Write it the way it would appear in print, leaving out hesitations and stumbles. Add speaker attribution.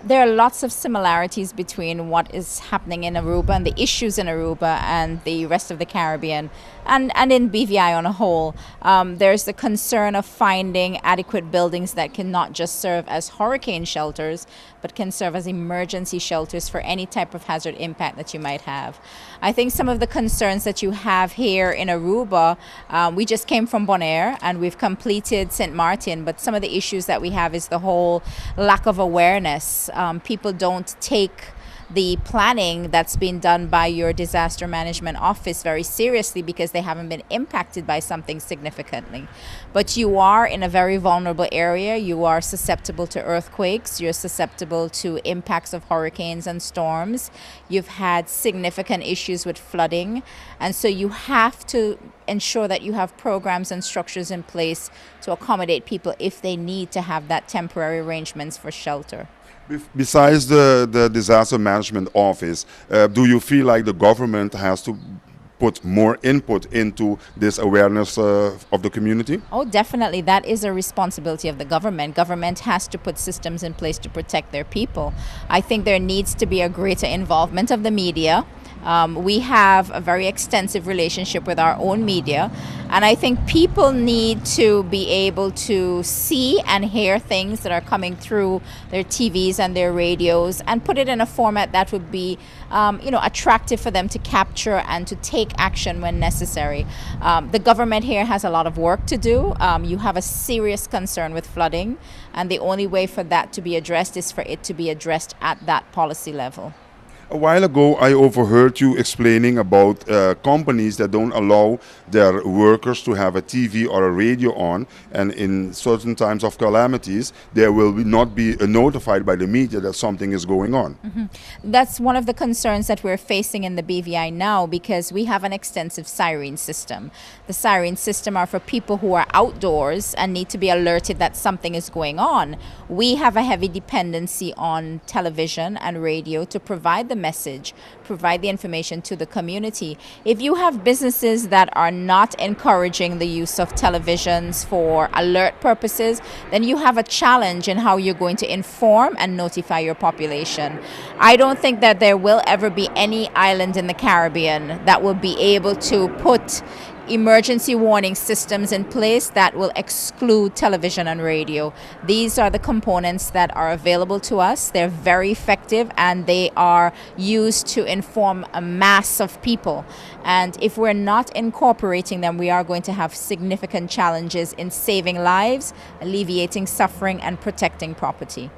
Speaker 1: There are lots of similarities between what is happening in Aruba and the issues in Aruba and the rest of the Caribbean and in BVI on a whole. There's the concern of finding adequate buildings that can not just serve as hurricane shelters, but can serve as emergency shelters for any type of hazard impact that you might have. I think some of the concerns that you have here in Aruba, we just came from Bonaire and we've completed St. Martin, but some of the issues that we have is the whole lack of awareness. People don't take the planning that's been done by your disaster management office very seriously because they haven't been impacted by something significantly. But you are in a very vulnerable area. You are susceptible to earthquakes. You're susceptible to impacts of hurricanes and storms. You've had significant issues with flooding. And so you have to ensure that you have programs and structures in place to accommodate people if they need to have that temporary arrangements for shelter.
Speaker 2: Besides the disaster management office, do you feel like the government has to put more input into this awareness of the community?
Speaker 1: Oh, definitely. That is a responsibility of the government. Government has to put systems in place to protect their people. I think there needs to be a greater involvement of the media. We have a very extensive relationship with our own media, and I think people need to be able to see and hear things that are coming through their TVs and their radios and put it in a format that would be attractive for them to capture and to take action when necessary. The government here has a lot of work to do. You have a serious concern with flooding, and the only way for that to be addressed is for it to be addressed at that policy level.
Speaker 2: A while ago, I overheard you explaining about companies that don't allow their workers to have a TV or a radio on, and in certain times of calamities, they will not be notified by the media that something is going on.
Speaker 1: Mm-hmm. That's one of the concerns that we're facing in the BVI now, because we have an extensive siren system. The siren system are for people who are outdoors and need to be alerted that something is going on. We have a heavy dependency on television and radio to provide the message, provide the information to the community. If you have businesses that are not encouraging the use of televisions for alert purposes, then you have a challenge in how you're going to inform and notify your population. I don't think that there will ever be any island in the Caribbean that will be able to put emergency warning systems in place that will exclude television and radio. These are the components that are available to us. They're very effective and they are used to inform a mass of people. And if we're not incorporating them, we are going to have significant challenges in saving lives, alleviating suffering, and protecting property.